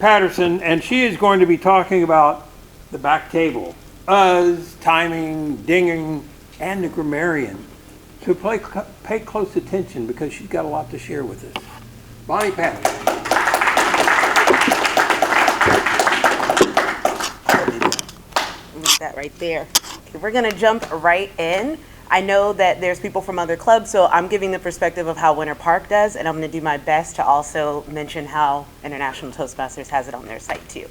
Patterson, and she is going to be talking about the back table, us, timing, dinging, and the grammarian. So pay close attention because she's got a lot to share with us. Bonnie Patterson. Leave that right there. Okay, we're going to jump right in. I know that there's people from other clubs, so I'm giving the perspective of how Winter Park does, and I'm going to do my best to also mention how International Toastmasters has it on their site too.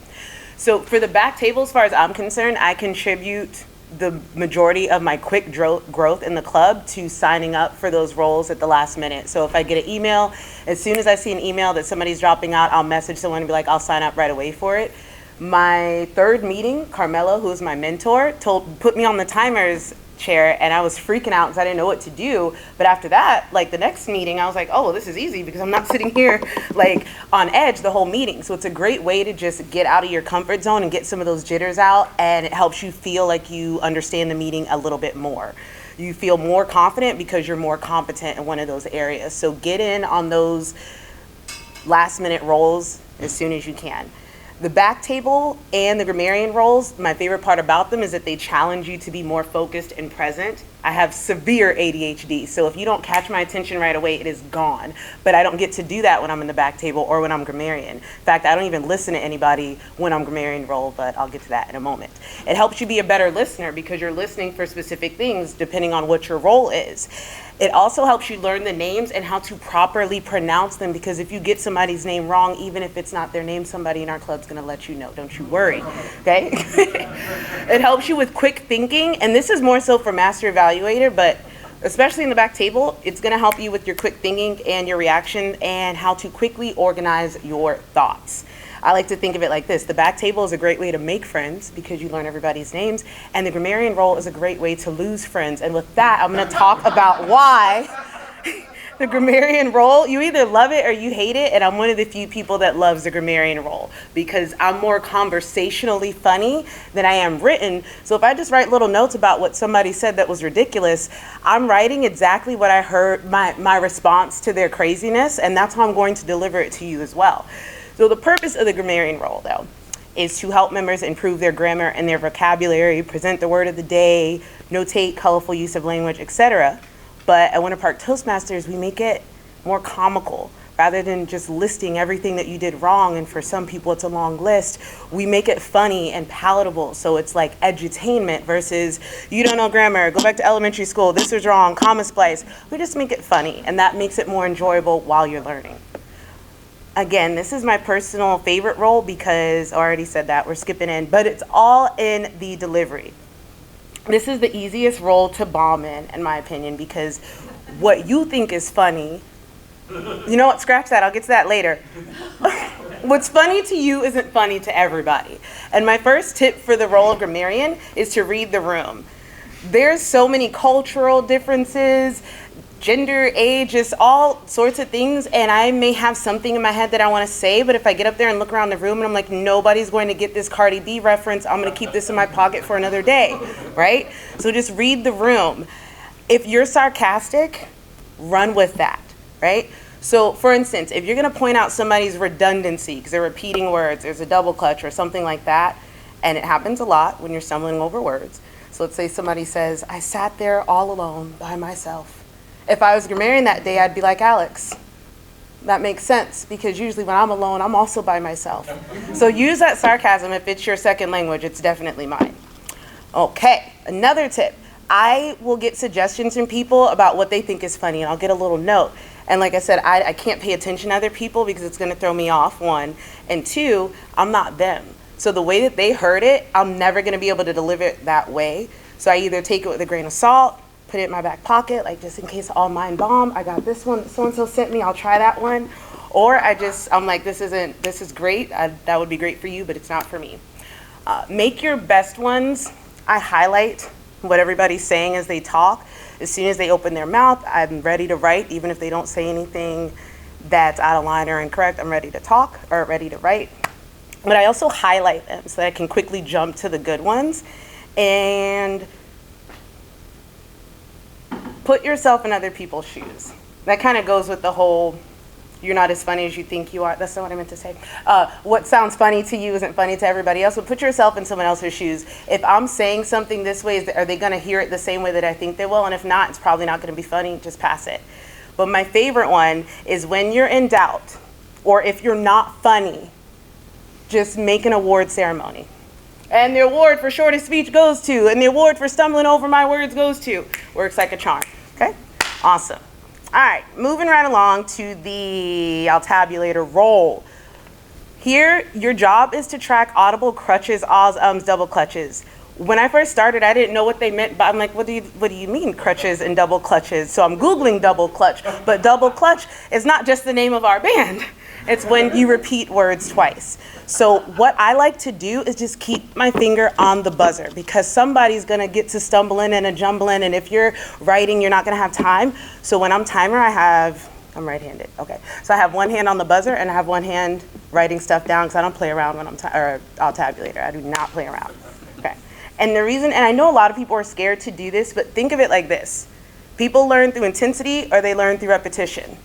So for the back table, as far as I'm concerned, I contribute the majority of my quick growth in the club to signing up for those roles at the last minute. So if I get an email, as soon as I see an email that somebody's dropping out, I'll message someone and be like, I'll sign up right away for it. My third meeting, Carmela, who's my mentor, put me on the timers chair, and I was freaking out because I didn't know what to do. But after that, like the next meeting, I was like, oh, well, this is easy because I'm not sitting here like on edge the whole meeting. So it's a great way to just get out of your comfort zone and get some of those jitters out, and it helps you feel like you understand the meeting a little bit more. You feel more confident because you're more competent in one of those areas. So get in on those last minute roles as soon as you can. The back table and the grammarian roles, my favorite part about them is that they challenge you to be more focused and present. I have severe ADHD, so if you don't catch my attention right away, it is gone. But I don't get to do that when I'm in the back table or when I'm grammarian. In fact, I don't even listen to anybody when I'm grammarian role, but I'll get to that in a moment. It helps you be a better listener because you're listening for specific things depending on what your role is. It also helps you learn the names and how to properly pronounce them, because if you get somebody's name wrong, even if it's not their name, somebody in our club's gonna let you know, don't you worry, okay? It helps you with quick thinking, and this is more so for Master Evaluator, but especially in the back table, it's gonna help you with your quick thinking and your reaction and how to quickly organize your thoughts. I like to think of it like this. The back table is a great way to make friends because you learn everybody's names, and the grammarian role is a great way to lose friends. And with that, I'm going to talk about why the grammarian role, you either love it or you hate it, and I'm one of the few people that loves the grammarian role because I'm more conversationally funny than I am written. So if I just write little notes about what somebody said that was ridiculous, I'm writing exactly what I heard, my response to their craziness, and that's how I'm going to deliver it to you as well. So the purpose of the grammarian role, though, is to help members improve their grammar and their vocabulary, present the word of the day, notate colorful use of language, etc. But at Winter Park Toastmasters, we make it more comical. Rather than just listing everything that you did wrong, and for some people it's a long list, we make it funny and palatable. So it's like edutainment versus you don't know grammar, go back to elementary school, this is wrong, comma splice. We just make it funny, and that makes it more enjoyable while you're learning. Again, this is my personal favorite role because I already said that, we're skipping in, but it's all in the delivery. This is the easiest role to bomb in my opinion, because what you think is funny, you know what, scratch that, I'll get to that later. What's funny to you isn't funny to everybody. And my first tip for the role of grammarian is to read the room. There's so many cultural differences, gender, age, just all sorts of things, and I may have something in my head that I want to say, but if I get up there and look around the room and I'm like, nobody's going to get this Cardi B reference, I'm going to keep this in my pocket for another day, right? So just read the room. If you're sarcastic, run with that, right? So for instance, if you're going to point out somebody's redundancy because they're repeating words, there's a double clutch or something like that, and it happens a lot when you're stumbling over words. So let's say somebody says, I sat there all alone by myself. If I was grammarian that day, I'd be like, Alex, that makes sense, because usually when I'm alone, I'm also by myself. So use that sarcasm. If it's your second language, it's definitely mine. Okay, another tip. I will get suggestions from people about what they think is funny, and I'll get a little note. And like I said, I can't pay attention to other people because it's going to throw me off, one. And two, I'm not them. So the way that they heard it, I'm never going to be able to deliver it that way. So I either take it with a grain of salt, put it in my back pocket, like just in case all mine bomb. I got this one that so-and-so sent me, I'll try that one. Or I'm like, this is great, that would be great for you, but it's not for me. Make your best ones. I highlight what everybody's saying as they talk. As soon as they open their mouth, I'm ready to write, even if they don't say anything that's out of line or incorrect, I'm ready to talk or ready to write. But I also highlight them so that I can quickly jump to the good ones. And put yourself in other people's shoes. That kind of goes with the whole You're not as funny as you think you are. That's not what I meant to say. What sounds funny to you isn't funny to everybody else, but put yourself in someone else's shoes. If I'm saying something this way, are they going to hear it the same way that I think they will? And if not, it's probably not going to be funny. Just pass it. But my favorite one is when you're in doubt, or if you're not funny, just make an award ceremony. And the award for shortest speech goes to, and the award for stumbling over my words goes to. Works like a charm. Okay? Awesome. All right, moving right along to the altabulator role. Here, your job is to track audible crutches, ahs, ums, double clutches. When I first started, I didn't know what they meant, but I'm like, what do you mean crutches and double clutches? So I'm Googling double clutch, but double clutch is not just the name of our band. It's when you repeat words twice. So what I like to do is just keep my finger on the buzzer, because somebody's gonna get to stumbling and a jumbling, and if you're writing, you're not gonna have time. So when I'm timer, I'm right-handed, okay. So I have one hand on the buzzer and I have one hand writing stuff down, because I don't play around when I'll tabulator. I do not play around, okay. And the reason, and I know a lot of people are scared to do this, but think of it like this. People learn through intensity or they learn through repetition.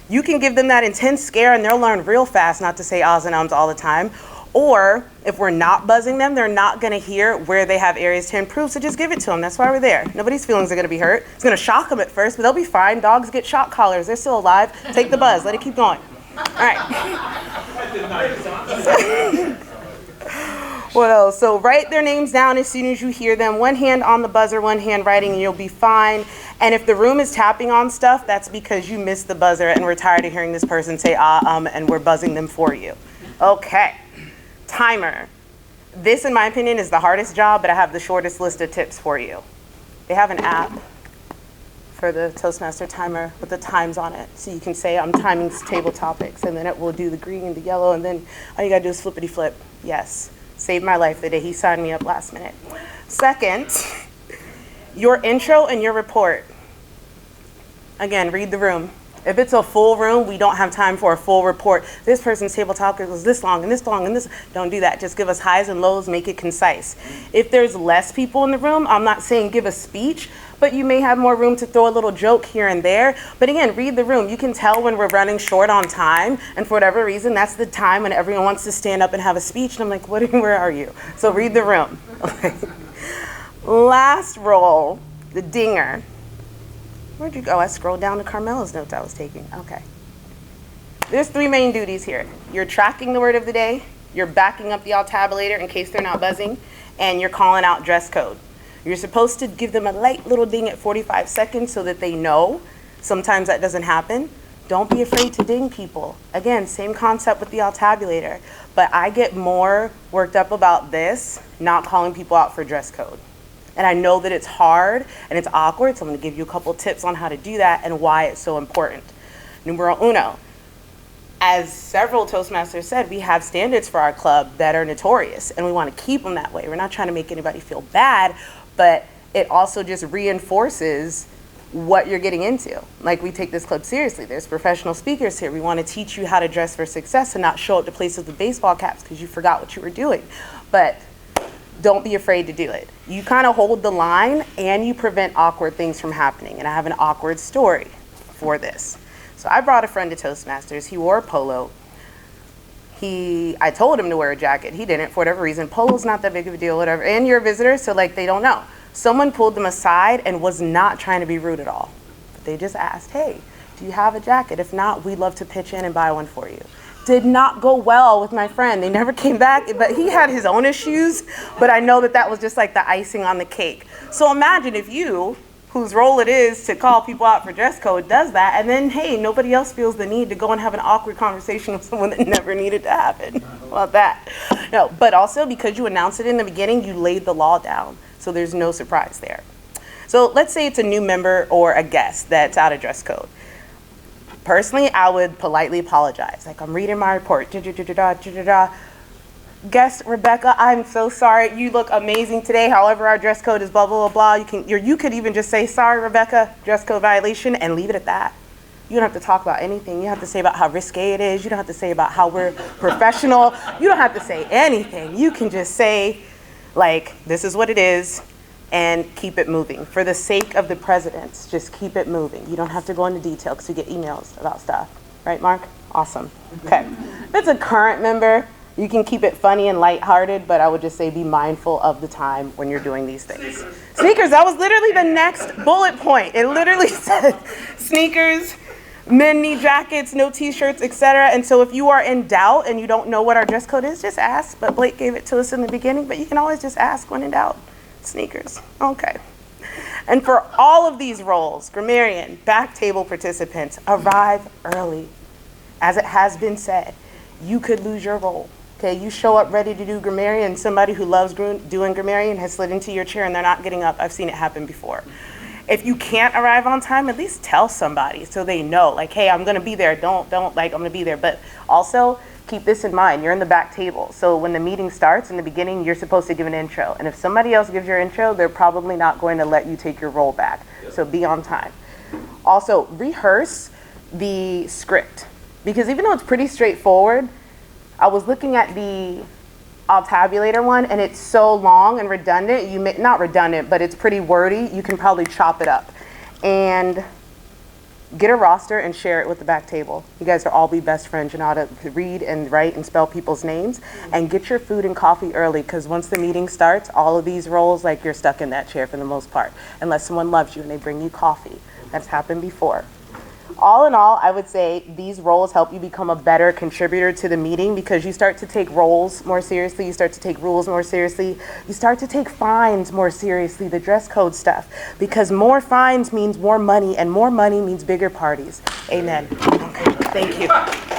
You can give them that intense scare and they'll learn real fast not to say ahs and ums all the time. Or if we're not buzzing them, they're not gonna hear where they have areas to improve, so just give it to them. That's why we're there. Nobody's feelings are gonna be hurt. It's gonna shock them at first, but they'll be fine. Dogs get shock collars. They're still alive. Take the buzz. Let it keep going. All right. What else? So write their names down as soon as you hear them. One hand on the buzzer, one hand writing, and you'll be fine. And if the room is tapping on stuff, that's because you missed the buzzer and we're tired of hearing this person say and we're buzzing them for you. Okay, timer. This, in my opinion, is the hardest job, but I have the shortest list of tips for you. They have an app for the Toastmaster timer with the times on it. So you can say, I'm timing table topics, and then it will do the green and the yellow, and then all you gotta do is flippity flip. Yes, saved my life the day he signed me up last minute. Second, your intro and your report. Again, read the room. If it's a full room, we don't have time for a full report. This person's table topic was this long and this long and this. Don't do that. Just give us highs and lows, make it concise. If there's less people in the room, I'm not saying give a speech, but you may have more room to throw a little joke here and there. But again, read the room. You can tell when we're running short on time, and for whatever reason, that's the time when everyone wants to stand up and have a speech, and I'm like, where are you? So read the room. Okay. Last role, the dinger. Where'd you go? I scrolled down to Carmela's notes I was taking. Okay. There's three main duties here. You're tracking the word of the day, you're backing up the altabulator in case they're not buzzing, and you're calling out dress code. You're supposed to give them a light little ding at 45 seconds so that they know. Sometimes that doesn't happen. Don't be afraid to ding people. Again, same concept with the altabulator, but I get more worked up about this, not calling people out for dress code. And I know that it's hard and it's awkward, so I'm gonna give you a couple tips on how to do that and why it's so important. Numero uno, as several Toastmasters said, we have standards for our club that are notorious, and we wanna keep them that way. We're not trying to make anybody feel bad, but it also just reinforces what you're getting into. Like, we take this club seriously. There's professional speakers here. We wanna teach you how to dress for success and not show up to places with baseball caps because you forgot what you were doing. But don't be afraid to do it. You kind of hold the line and you prevent awkward things from happening. And I have an awkward story for this. So I brought a friend to Toastmasters. He wore a polo. I told him to wear a jacket. He didn't, for whatever reason. Polo's not that big of a deal, whatever. And you're a visitor, so like they don't know. Someone pulled them aside and was not trying to be rude at all. They just asked, hey, do you have a jacket? If not, we'd love to pitch in and buy one for you. Did not go well with my friend. They never came back, but he had his own issues, but I know that was just like the icing on the cake. So imagine if you, whose role it is to call people out for dress code, does that, and then, hey, nobody else feels the need to go and have an awkward conversation with someone that never needed to happen. How about that? No, but also because you announced it in the beginning, you laid the law down, so there's no surprise there. So let's say it's a new member or a guest that's out of dress code. Personally, I would politely apologize. Like, I'm reading my report. Guest Rebecca, I'm so sorry. You look amazing today. However, our dress code is blah, blah, blah, blah. You could even just say, sorry, Rebecca, dress code violation, and leave it at that. You don't have to talk about anything. You don't have to say about how risque it is. You don't have to say about how we're professional. You don't have to say anything. You can just say, like, this is what it is, and keep it moving. For the sake of the presidents, just keep it moving. You don't have to go into detail because we get emails about stuff. Right, Mark? Awesome. Okay. If it's a current member, you can keep it funny and lighthearted, but I would just say be mindful of the time when you're doing these things. Sneakers, that was literally the next bullet point. It literally said sneakers, men need jackets, no t-shirts, etc. And so if you are in doubt and you don't know what our dress code is, just ask. But Blake gave it to us in the beginning, but you can always just ask when in doubt. Sneakers. Okay. And for all of these roles, grammarian, back table participants, arrive early. As it has been said, you could lose your role. Okay, you show up ready to do grammarian, somebody who loves doing grammarian has slid into your chair and they're not getting up. I've seen it happen before. If you can't arrive on time, at least tell somebody so they know, like, hey, I'm gonna be there, don't, like, I'm gonna be there. But also, keep this in mind, you're in the back table. So when the meeting starts, in the beginning, you're supposed to give an intro. And if somebody else gives your intro, they're probably not going to let you take your role back. So be on time. Also, rehearse the script. Because even though it's pretty straightforward, I was looking at the tabulator one, and it's so long and redundant. Not redundant, but it's pretty wordy. You can probably chop it up. And get a roster and share it with the back table. You guys will all be best friends. You know how to read and write and spell people's names. And get your food and coffee early, because once the meeting starts, all of these roles, like, you're stuck in that chair for the most part, unless someone loves you and they bring you coffee. That's happened before. All in all, I would say these roles help you become a better contributor to the meeting, because you start to take roles more seriously, you start to take rules more seriously, you start to take fines more seriously, the dress code stuff, because more fines means more money, and more money means bigger parties. Amen. Okay, thank you.